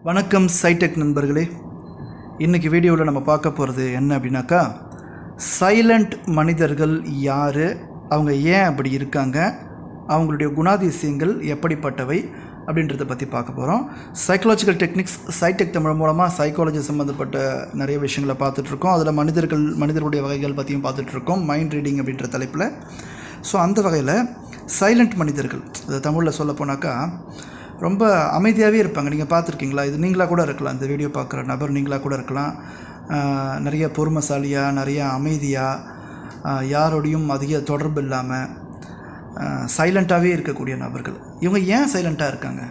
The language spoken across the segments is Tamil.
வணக்கம் சைடெக் நண்பர்களே. இன்றைக்கி வீடியோவில் நம்ம பார்க்க போகிறது என்ன அப்படின்னாக்கா, சைலண்ட் மனிதர்கள் யார், அவங்க ஏன் அப்படி இருக்காங்க, அவங்களுடைய குணாதிசயங்கள் எப்படிப்பட்டவை அப்படின்றத பற்றி பார்க்க போகிறோம். சைக்காலஜிக்கல் டெக்னிக்ஸ் சைடெக் தமிழ் மூலமாக சைக்காலஜி சம்மந்தப்பட்ட நிறைய விஷயங்களை பார்த்துட்ருக்கோம். அதில் மனிதர்களுடைய வகைகள் பற்றியும் பார்த்துட்ருக்கோம், மைண்ட் ரீடிங் அப்படின்ற தலைப்பில். ஸோ அந்த வகையில் சைலண்ட் மனிதர்கள், அது தமிழில் சொல்ல போனாக்கா ரொம்ப அமைதியாகவே இருப்பாங்க. நீங்கள் பார்த்துருக்கீங்களா? இது நீங்களாக கூட இருக்கலாம், இந்த வீடியோ பார்க்குற நபர் நீங்களாக கூட இருக்கலாம். நிறைய பொறுமைசாலியாக, நிறைய அமைதியாக, யாரோடையும் அதிக தொடர்பு இல்லாமல் சைலண்ட்டாகவே இருக்கக்கூடிய நபர்கள். இவங்க ஏன் சைலண்ட்டாக இருக்காங்க?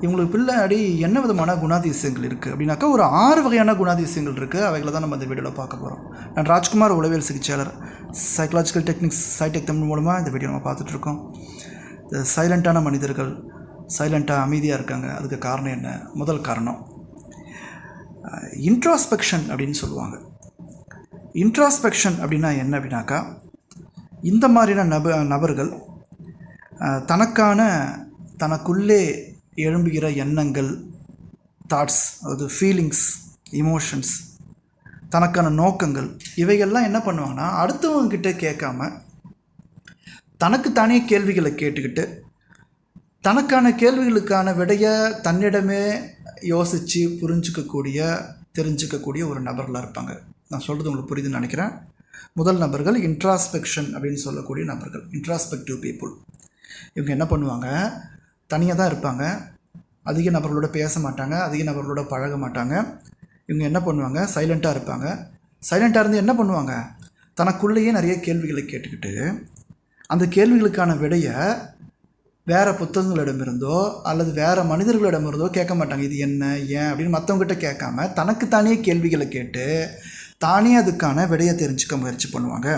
இவங்களுக்கு பின்னாடி என்ன விதமான குணாதிசயங்கள் இருக்குது அப்படின்னாக்கா, ஒரு 6 வகையான குணாதிசயங்கள் இருக்குது. அவைகளை தான் நம்ம இந்த வீடியோவில் பார்க்க போகிறோம். நான் ராஜ்குமார், உளவியல் சிகிச்சையாளர், சைக்காலஜிக்கல் டெக்னிக்ஸ் சைடெக் தமிழ் மூலமாக இந்த வீடியோ நம்ம பார்த்துட்ருக்கோம். இந்த சைலண்ட்டான மனிதர்கள் சைலண்ட்டாக அமைதியாக இருக்காங்க. அதுக்கு காரணம் என்ன? முதல் காரணம் இன்ட்ராஸ்பெக்ஷன் அப்படின்னு சொல்லுவாங்க. இன்ட்ராஸ்பெக்ஷன் அப்படின்னா என்ன அப்படின்னாக்கா, இந்த மாதிரியான நபர்கள் தனக்குள்ளே எழும்புகிற எண்ணங்கள், தாட்ஸ், அதாவது ஃபீலிங்ஸ், இமோஷன்ஸ், தனக்கான நோக்கங்கள், இவைகள்லாம் என்ன பண்ணுவாங்கன்னா, அடுத்தவங்கக்கிட்ட கேட்காம தனக்குத்தானே கேள்விகளை கேட்டுக்கிட்டு தனக்கான கேள்விகளுக்கான விடையை தன்னிடமே யோசித்து தெரிஞ்சுக்கக்கூடிய ஒரு நபர்களாக இருப்பாங்க. நான் சொல்கிறது உங்களுக்கு புரியுதுன்னு நினைக்கிறேன். முதல் நபர்கள் இன்ட்ராஸ்பெக்ஷன் அப்படின்னு சொல்லக்கூடிய நபர்கள், இன்ட்ராஸ்பெக்டிவ் பீப்புள். இவங்க என்ன பண்ணுவாங்க, தனியாக தான் இருப்பாங்க, அதிக நபர்களோட பேச மாட்டாங்க, அதிக நபர்களோட பழக மாட்டாங்க. இவங்க என்ன பண்ணுவாங்க, சைலண்ட்டாக இருப்பாங்க. சைலண்ட்டாக இருந்து என்ன பண்ணுவாங்க, தனக்குள்ளேயே நிறைய கேள்விகளை கேட்டுக்கிட்டு அந்த கேள்விகளுக்கான விடையை வேறு புத்தகங்களிடமிருந்தோ அல்லது வேறு மனிதர்களிடமிருந்தோ கேட்க மாட்டாங்க. இது என்ன, ஏன் அப்படின்னு மற்றவங்ககிட்ட கேட்காம தனக்குத்தானே கேள்விகளை கேட்டு தானே அதுக்கான விடையை தெரிஞ்சுக்க முயற்சி பண்ணுவாங்க.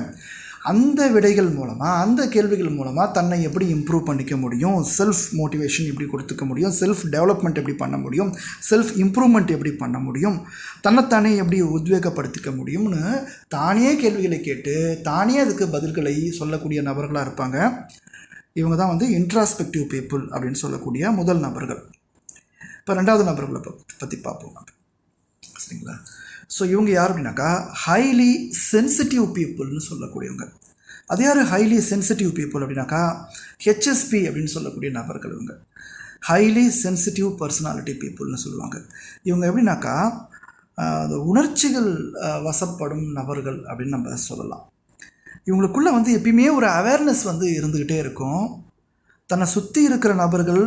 அந்த விடைகள் மூலமாக, அந்த கேள்விகள் மூலமாக தன்னை எப்படி இம்ப்ரூவ் பண்ணிக்க முடியும், செல்ஃப் மோட்டிவேஷன் எப்படி கொடுத்துக்க முடியும், செல்ஃப் டெவலப்மெண்ட் எப்படி பண்ண முடியும், செல்ஃப் இம்ப்ரூவ்மெண்ட் எப்படி பண்ண முடியும், தன்னைத்தானே எப்படி உத்வேகப்படுத்திக்க முடியும்னு தானே கேள்விகளை கேட்டு தானே அதுக்கு பதில்களை சொல்லக்கூடிய நபர்களாக இருப்பாங்க. இவங்க தான் இன்ட்ராஸ்பெக்டிவ் பீப்புள் அப்படின்னு சொல்லக்கூடிய முதல் நபர்கள். இப்போ ரெண்டாவது நபர்களை பற்றி பார்ப்போம், சரிங்களா? ஸோ இவங்க யார் அப்படின்னாக்கா, ஹைலி சென்சிட்டிவ் பீப்புள்னு சொல்லக்கூடியவங்க. அது யார் ஹைலி சென்சிட்டிவ் பீப்புள் அப்படின்னாக்கா, ஹெச்எஸ்பி அப்படின்னு சொல்லக்கூடிய நபர்கள். இவங்க ஹைலி சென்சிட்டிவ் பர்சனாலிட்டி பீப்புள்னு சொல்லுவாங்க. இவங்க எப்படின்னாக்கா, அந்த உணர்ச்சிகள் வசப்படும் நபர்கள் அப்படின்னு நம்ம சொல்லலாம். இவங்களுக்குள்ளே எப்பயுமே ஒரு அவேர்னஸ் இருந்துக்கிட்டே இருக்கும். தன்னை சுற்றி இருக்கிற நபர்கள்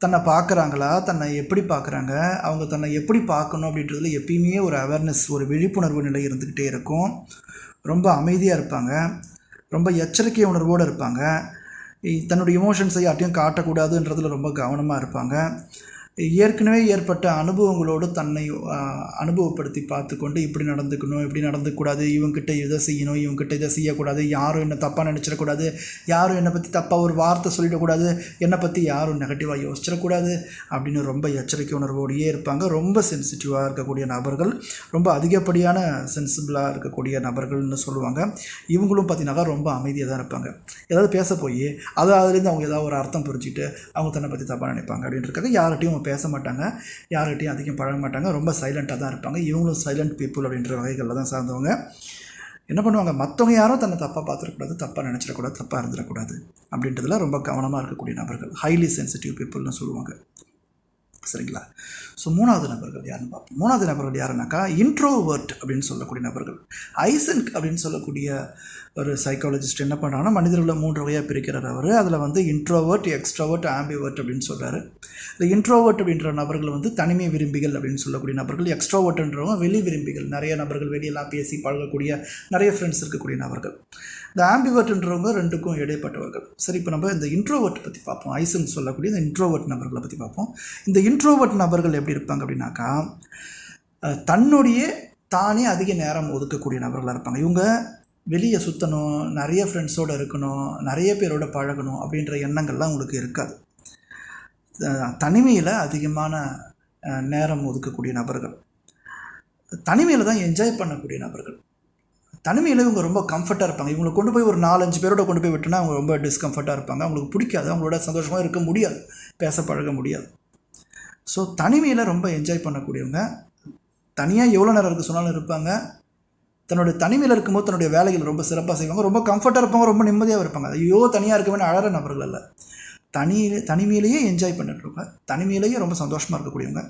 தன்னை பார்க்குறாங்களா, தன்னை எப்படி பார்க்குறாங்க, அவங்க தன்னை எப்படி பார்க்கணும் அப்படின்றதுல எப்பயுமே ஒரு அவேர்னஸ், ஒரு விழிப்புணர்வு நிலை இருந்துக்கிட்டே இருக்கும். ரொம்ப அமைதியாக இருப்பாங்க, ரொம்ப எச்சரிக்கை உணர்வோடு இருப்பாங்க. தன்னுடைய இமோஷன்ஸை யார்ட்டையும் காட்டக்கூடாதுன்றதில் ரொம்ப கவனமாக இருப்பாங்க. ஏற்கனவே ஏற்பட்ட அனுபவங்களோடு தன்னை அனுபவப்படுத்தி பார்த்து கொண்டு இப்படி நடந்துக்கணும், இப்படி நடந்துக்கூடாது, இவங்ககிட்ட இதை செய்யணும், இவங்ககிட்ட இதை செய்யக்கூடாது, யாரும் என்னை தப்பாக நினச்சிடக்கூடாது, யாரும் என்னை பற்றி தப்பாக ஒரு வார்த்தை சொல்லிடக்கூடாது, என்னை பற்றி யாரும் நெகட்டிவாக யோசிச்சிடக்கூடாது அப்படின்னு ரொம்ப எச்சரிக்கை உணர்வோடையே இருப்பாங்க. ரொம்ப சென்சிட்டிவாக இருக்கக்கூடிய நபர்கள், ரொம்ப அதிகப்படியான சென்சிபிளாக இருக்கக்கூடிய நபர்கள்னு சொல்லுவாங்க. இவங்களும் பார்த்தீங்கன்னாக்கா ரொம்ப அமைதியாக தான் இருப்பாங்க. ஏதாவது பேச போய் அதுலேருந்து அவங்க ஏதாவது ஒரு அர்த்தம் புரிஞ்சுட்டு அவங்க தன்னை பற்றி தப்பாக நினைப்பாங்க அப்படின்றதுக்காக யார்கிட்டையும் பேச மாட்டாங்க, யார்கிட்டையும் அதிகம் பழக மாட்டாங்க, ரொம்ப சைலண்ட்டாக தான் இருப்பாங்க. இவங்களும் சைலண்ட் பீப்புள் அப்படின்ற வகைகளில் தான் சார்ந்தவங்க. என்ன பண்ணுவாங்க, மற்றவங்க யாரும் தன்னை தப்பாக பார்த்துடக்கூடாது, தப்பாக நினச்சிடக்கூடாது, தப்பாக இருந்துடக்கூடாது அப்படின்றதுல ரொம்ப கவனமாக இருக்கக்கூடிய நபர்கள், ஹைலி சென்சிட்டிவ் பீப்புள்னு சொல்லுவாங்க, சரிங்களா? ஸோ மூணாவது நபர்கள் யாருன்னு பார்ப்போம். மூணாவது நபர்கள் யாருன்னாக்கா, இன்ட்ரோவர்ட் அப்படின்னு சொல்லக்கூடிய நபர்கள். ஐசன்க் அப்படின்னு சொல்லக்கூடிய ஒரு சைக்காலஜிஸ்ட் என்ன பண்ணுறாங்கன்னா, மனிதர்களை 3 வகையாக பிரிக்கிறார் அவர். அதில் இன்ட்ரோவர்ட், எக்ஸ்ட்ரோவர்ட், ஆம்பிவர்ட் அப்படின்னு சொல்கிறாரு. இந்த இன்ட்ரோவர்ட் அப்படின்ற நபர்கள் தனிமை விரும்பிகள் அப்படின்னு சொல்லக்கூடிய நபர்கள். எக்ஸ்ட்ரோவர்ட்ன்றவங்க வெளி விரும்பிகள், நிறைய நபர்கள் வெளியெல்லாம் பேசி பழகக்கூடிய, நிறைய ஃப்ரெண்ட்ஸ் இருக்கக்கூடிய நபர்கள். இந்த ஆம்பிவர்ட்ன்றவங்க ரெண்டுக்கும் இடைப்பட்டவர்கள். சரி, இப்போ நம்ம இந்த இன்ட்ரோவர்ட் பற்றி பார்ப்போம். ஐசன்க் சொல்லக்கூடிய இந்த இன்ட்ரோவர்ட் நபர்களை பற்றி பார்ப்போம். இந்த இன்ட்ரோவர்ட் நபர்கள் எப்படி இருப்பாங்க அப்படின்னாக்கா, தன்னுடைய தானே அதிக நேரம் ஒதுக்கக்கூடிய நபர்களாக இருப்பாங்க. இவங்க வெளியே சுற்றணும், நிறைய ஃப்ரெண்ட்ஸோடு இருக்கணும், நிறைய பேரோட பழகணும் அப்படின்ற எண்ணங்கள்லாம் உங்களுக்கு இருக்காது. தனிமையில் அதிகமான நேரம் ஒதுக்கக்கூடிய நபர்கள், தனிமையில் தான் என்ஜாய் பண்ணக்கூடிய நபர்கள். தனிமையில் இவங்க ரொம்ப கம்ஃபர்ட்டாக இருப்பாங்க. இவங்களை கொண்டு போய் ஒரு 4-5 பேரோட கொண்டு போய் விட்டுனா அவங்க ரொம்ப டிஸ்கம்ஃபர்ட்டாக இருப்பாங்க. அவங்களுக்கு பிடிக்காது, அவங்களோட சந்தோஷமாக இருக்க முடியாது, பேச பழக முடியாது. ஸோ தனிமையில் ரொம்ப என்ஜாய் பண்ணக்கூடியவங்க, தனியாக எவ்வளோ நேரம் இருக்குது சொன்னாலும் இருப்பாங்க. தன்னுடைய தனிமையில் இருக்கும்போது தன்னுடைய வேலைகள் ரொம்ப சிறப்பாக செய்வாங்க, ரொம்ப கம்ஃபர்ட்டாக இருப்பாங்க, ரொம்ப நிம்மதியாக இருப்பாங்க. ஐயோ தனியாக இருக்கவே அழகிற நபர்கள் அல்ல, தனிமையிலேயே என்ஜாய் பண்ணிட்டுருப்பாங்க, தனிமையிலேயே ரொம்ப சந்தோஷமாக இருக்கக்கூடியவங்க.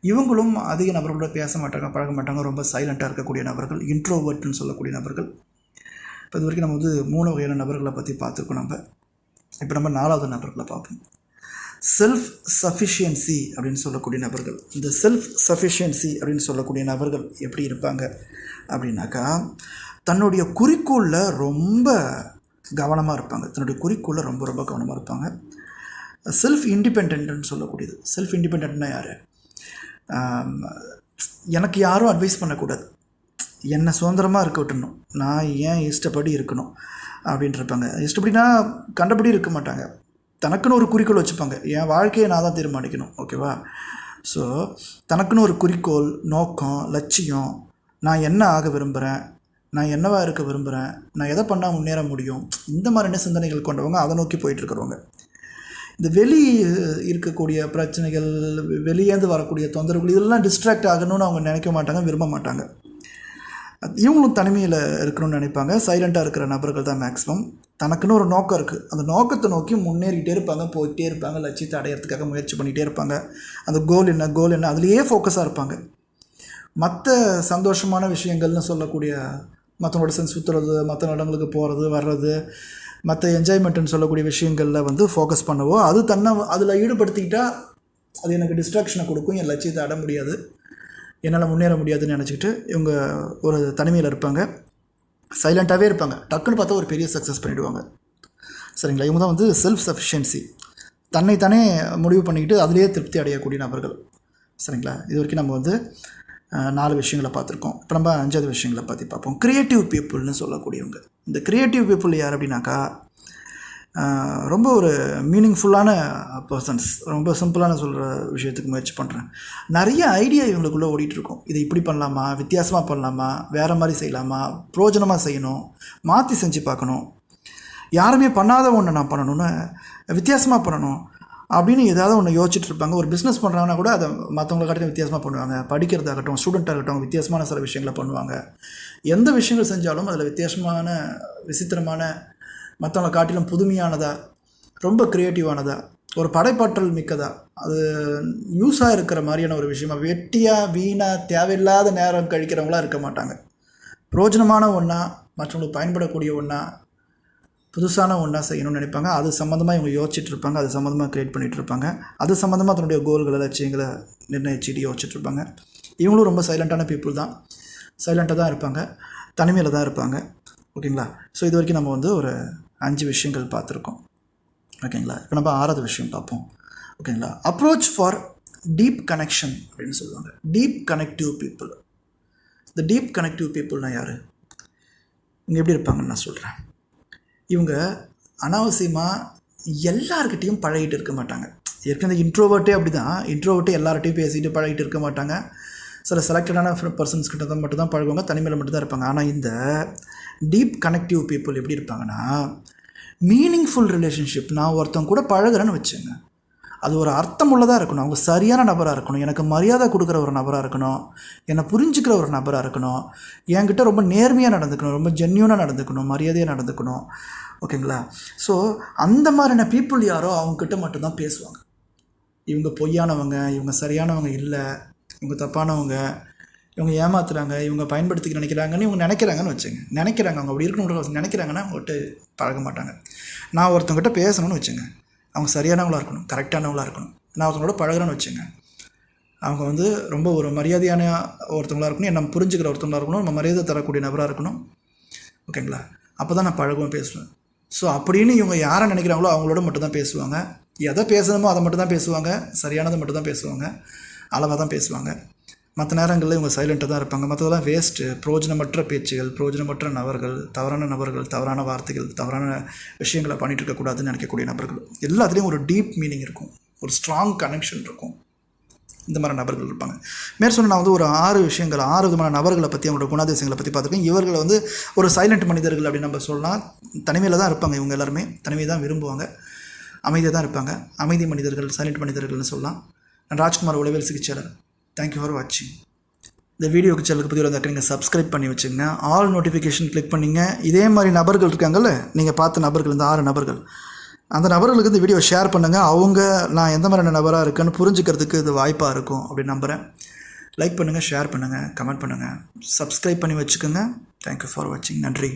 இவங்களும் அதிக நபர்களோட பேச மாட்டாங்க, பழக மாட்டாங்க, ரொம்ப சைலண்ட்டாக இருக்கக்கூடிய நபர்கள், இன்ட்ரோவர்ட்னு சொல்லக்கூடிய நபர்கள். இப்போ இது வரைக்கும் நம்ம 3 வகையான நபர்களை பற்றி பார்த்துருக்கோம். இப்போ நம்ம 4வது நபர்களை பார்ப்போம். செல்ஃப் சஃபிஷியன்சி அப்படின்னு சொல்லக்கூடிய நபர்கள். இந்த செல்ஃப் சஃபிஷியன்சி அப்படின்னு சொல்லக்கூடிய நபர்கள் எப்படி இருப்பாங்க அப்படின்னாக்கா, தன்னுடைய குறிக்கோளில் ரொம்ப கவனமாக இருப்பாங்க, தன்னுடைய குறிக்கோளில் ரொம்ப ரொம்ப கவனமாக இருப்பாங்க. செல்ஃப் இண்டிபெண்ட்னு சொல்லக்கூடியது. செல்ஃப் இண்டிபெண்ட்னா யார்? எனக்கு யாரும் அட்வைஸ் பண்ணக்கூடாது, என்னை சுதந்திரமாக இருக்க விட்டுணும், நான் ஏன் இஷ்டப்படி இருக்கணும் அப்படின்ட்டு இருப்பாங்க. இஷ்டப்படினா கண்டபடி இருக்க மாட்டாங்க, தனக்குன்னு ஒரு குறிக்கோள் வச்சுப்பாங்க. என் வாழ்க்கையை நான் தான் தீர்மானிக்கணும், ஓகேவா? ஸோ தனக்குன்னு ஒரு குறிக்கோள், நோக்கம், லட்சியம், நான் என்ன ஆக விரும்புகிறேன், நான் என்னவாக இருக்க விரும்புகிறேன், நான் எதை பண்ணால் முன்னேற முடியும், இந்த மாதிரியான சிந்தனைகள் கொண்டவங்க, அதை நோக்கி போயிட்டுருக்கிறவங்க. இந்த இருக்கக்கூடிய பிரச்சனைகள், வெளியேந்து வரக்கூடிய தொந்தரவுகள், இதெல்லாம் டிஸ்ட்ராக்ட் ஆகணும்னு அவங்க நினைக்க மாட்டாங்க, விரும்ப மாட்டாங்க. இவங்களும் தனிமையில் இருக்கணும்னு நினைப்பாங்க. சைலண்ட்டாக இருக்கிற நபர்கள் தான் மேக்ஸிமம். தனக்குன்னு ஒரு நோக்கம் இருக்குது, அந்த நோக்கத்தை நோக்கி முன்னேறிகிட்டே இருப்பாங்க, போயிட்டே இருப்பாங்க, லட்சியத்தை அடையிறதுக்காக முயற்சி பண்ணிகிட்டே இருப்பாங்க. அந்த கோல் என்ன அதுலேயே ஃபோக்கஸாக இருப்பாங்க. மற்ற சந்தோஷமான விஷயங்கள்னு சொல்லக்கூடிய மற்றவங்களோட சேர்ந்து சுற்றுறது, மற்ற இடங்களுக்கு போகிறது வர்றது, மற்ற என்ஜாய்மெண்ட்டுன்னு சொல்லக்கூடிய விஷயங்களில் ஃபோக்கஸ் பண்ணவோ, அது அதில் ஈடுபடுத்திக்கிட்டால் அது எனக்கு டிஸ்ட்ராக்ஷனை கொடுக்கும், என் லட்சியத்தை அடைய முடியாது, என்னால் முன்னேற முடியாதுன்னு நினச்சிக்கிட்டு இவங்க ஒரு தனிமையில் இருப்பாங்க, சைலண்ட்டாகவே இருப்பாங்க. டக்குன்னு பார்த்தா ஒரு பெரிய சக்ஸஸ் பண்ணிவிடுவாங்க, சரிங்களா? இவங்க தான் செல்ஃப் சஃபிஷியன்சி, தன்னைத்தானே முடிவு பண்ணிக்கிட்டு அதிலேயே திருப்தி அடையக்கூடிய நபர்கள், சரிங்களா? இது வரைக்கும் நம்ம 4 விஷயங்களை பார்த்துருக்கோம். இப்போ நம்ம 5வது விஷயங்களை பற்றி பார்ப்போம். க்ரியேட்டிவ் பீப்புள்னு சொல்லக்கூடியவங்க. இந்த க்ரியேட்டிவ் பீப்புள் யார் அப்படின்னாக்கா, ரொம்ப ஒரு மீனிங்ஃபுல்லான பர்சன்ஸ். ரொம்ப சிம்பிளான சொல்கிற விஷயத்துக்கு முயற்சி பண்ணுறேன். நிறைய ஐடியா இவங்களுக்குள்ளே ஓடிட்டுருக்கோம். இதை இப்படி பண்ணலாமா, வித்தியாசமாக பண்ணலாமா, வேறு மாதிரி செய்யலாமா, பிரயோஜனமாக செய்யணும், மாற்றி செஞ்சு பார்க்கணும், யாருமே பண்ணாத ஒன்று நான் பண்ணணும்னு, வித்தியாசமாக பண்ணணும் அப்படின்னு ஏதாவது ஒன்று யோசிச்சுட்டு இருப்பாங்க. ஒரு பிஸ்னஸ் பண்ணுறாங்கன்னா கூட அதை மற்றவங்களை காட்டிலும் வித்தியாசமாக பண்ணுவாங்க. படிக்கிறதாகட்டும், ஸ்டூடெண்ட்டாகட்டும், வித்தியாசமான சில விஷயங்களை பண்ணுவாங்க. எந்த விஷயங்கள் செஞ்சாலும் அதில் வித்தியாசமான, விசித்திரமான, மற்றவங்களை காட்டிலும் புதுமையானதாக, ரொம்ப க்ரியேட்டிவானதாக, ஒரு படைப்பாற்றல் மிக்கதாக, அது யூஸாக இருக்கிற மாதிரியான ஒரு விஷயமா, வெட்டியாக வீணாக தேவையில்லாத நேரம் கழிக்கிறவங்களாம் இருக்க மாட்டாங்க. பிரயோஜனமான ஒன்றா, மற்றவங்களுக்கு பயன்படக்கூடிய ஒன்றா, புதுசான ஒன்றா செய்யணும்னு நினைப்பாங்க. அது சம்மந்தமாக இவங்க யோசிச்சுட்டு இருப்பாங்க, அது சம்மந்தமாக க்ரியேட் பண்ணிகிட்டு இருப்பாங்க, அது சம்மந்தமாக தன்னுடைய கோல்களை, லட்சியங்களை நிர்ணயிச்சுட்டு யோசிச்சுட்டு இருப்பாங்க. இவங்களும் ரொம்ப சைலண்ட்டான பீப்புள் தான், சைலண்ட்டாக தான் இருப்பாங்க, தனிமையில் தான் இருப்பாங்க, ஓகேங்களா? ஸோ இது வரைக்கும் நம்ம ஒரு 5 விஷயங்கள் பார்த்துருக்கோம், ஓகேங்களா? இப்போ நம்ம 6வது விஷயம் பார்ப்போம், ஓகேங்களா? அப்ரோச் ஃபார் டீப் கனெக்ஷன் அப்படின்னு சொல்லுவாங்க. Deep connective people. இந்த டீப் கனெக்டிவ் பீப்புள்னால் யார்? இங்கே எப்படி இருப்பாங்கன்னு நான் சொல்கிறேன். இவங்க அனாவசியமாக எல்லாருக்கிட்டையும் பழகிட்டு இருக்க மாட்டாங்க. ஏற்கனவே இன்ட்ரோவர்ட்டே அப்படி தான், இன்ட்ரோவர்ட்டே எல்லார்ட்டையும் பேசிகிட்டு பழகிட்டு இருக்க மாட்டாங்க. சில செலக்டடான பர்சன்ஸ் கிட்ட தான் மட்டும் தான் பழகுவாங்க, தனிமையில் மட்டும் தான் இருப்பாங்க. ஆனால் இந்த டீப் கனெக்டிவ் பீப்புள் எப்படி இருப்பாங்கன்னா, மீனிங்ஃபுல் ரிலேஷன்ஷிப். நான் ஒருத்தவங்க கூட பழகுறேன்னு வச்சுங்க, அது ஒரு அர்த்தம் உள்ளதாக இருக்கணும், அவங்க சரியான நபராக இருக்கணும், எனக்கு மரியாதை கொடுக்குற ஒரு நபராக இருக்கணும், என்னை புரிஞ்சுக்கிற ஒரு நபராக இருக்கணும், என்கிட்ட ரொம்ப நேர்மையாக நடந்துக்கணும், ரொம்ப ஜென்யூனாக நடந்துக்கணும், மரியாதையாக நடந்துக்கணும், ஓகேங்களா? ஸோ அந்த மாதிரியான பீப்புள் யாரோ அவங்கக்கிட்ட மட்டும்தான் பேசுவாங்க. இவங்க பொய்யானவங்க, இவங்க சரியானவங்க இல்லை, இவங்க தப்பானவங்க, இவங்க ஏமாத்துறாங்க, இவங்க பயன்படுத்திக்க நினைக்கிறாங்கன்னு இவங்க நினைக்கிறாங்கன்னு வச்சுங்க, நினைக்கிறாங்க, அவங்க அப்படி இருக்கணுன்ற நினைக்கிறாங்கன்னா அவங்ககிட்ட பழக மாட்டாங்க. நான் ஒருத்தவங்ககிட்ட பேசணும்னு வச்சுங்க, அவங்க சரியானவங்களாக இருக்கணும், கரெக்டானவங்களாக இருக்கணும். நான் ஒருத்தவங்களோட பழகிறேன்னு வச்சுங்க, அவங்க ரொம்ப ஒரு மரியாதையான ஒருத்தவங்களாக இருக்கணும், என்னை புரிஞ்சுக்கிற ஒருத்தவங்களாக இருக்கணும், நம்ம மரியாதை தரக்கூடிய நபராக இருக்கணும், ஓகேங்களா? அப்போ தான் நான் பழகுவேன், பேசுவேன். ஸோ அப்படின்னு இவங்க யாரை நினைக்கிறாங்களோ அவங்களோட மட்டும்தான் பேசுவாங்க. எதை பேசணுமோ அதை மட்டும் தான் பேசுவாங்க, சரியானதை மட்டும் தான் பேசுவாங்க, அளவாக தான் பேசுவாங்க. மற்ற நேரங்களில் இவங்க சைலண்ட்டாக தான் இருப்பாங்க. மற்றதெல்லாம் வேஸ்ட்டு, பிரயோஜனமற்ற பேச்சுகள், பிரயோஜனமற்ற நபர்கள், தவறான வார்த்தைகள், தவறான விஷயங்களை பண்ணிகிட்டு இருக்கக்கூடாதுன்னு நினைக்கக்கூடிய நபர்கள். எல்லாத்துலேயும் ஒரு டீப் மீனிங் இருக்கும், ஒரு ஸ்ட்ராங் கனெக்ஷன் இருக்கும். இந்த மாதிரி நபர்கள் இருப்பாங்க. மேற்சொன்ன நான் ஒரு 6 விஷயங்கள், 6 விதமான நபர்களை பற்றி, அவங்களோட குணாதிசயங்களை பற்றி பார்த்துருக்கேன். இவர்கள் ஒரு சைலண்ட் மனிதர்கள் அப்படின்னு நம்ம சொல்லலாம். தனிமையில் தான் இருப்பாங்க, இவங்க எல்லாருமே தனிமையை தான் விரும்புவாங்க, அமைதியாக தான் இருப்பாங்க. அமைதி மனிதர்கள், சைலண்ட் மனிதர்கள்னு சொல்லலாம். நான் ராஜ்குமார் உளவியல் சிகிச்சையாளர். தேங்க்யூ ஃபார் வாட்சிங். இந்த வீடியோக்கு சேனலுக்கு பதிவில் வந்தாக்க நீங்கள் சப்ஸ்கிரைப் பண்ணி வச்சுங்க. ஆல் நோட்டிஃபிகேஷன் கிளிக் பண்ணிங்க. இதே மாதிரி நபர்கள் இருக்காங்கல்ல, நீங்கள் பார்த்த நபர்கள், இந்த 6 நபர்கள், அந்த நபர்களுக்கு இந்த வீடியோ ஷேர் பண்ணுங்கள். அவங்க நான் எந்த மாதிரியான நபராக இருக்குன்னு புரிஞ்சுக்கிறதுக்கு இது வாய்ப்பாக இருக்கும் அப்படின்னு நம்புகிறேன். லைக் பண்ணுங்கள், ஷேர் பண்ணுங்கள், கமெண்ட் பண்ணுங்கள், சப்ஸ்கிரைப் பண்ணி வச்சுக்கோங்க. தேங்க்யூ ஃபார் வாட்சிங். நன்றி.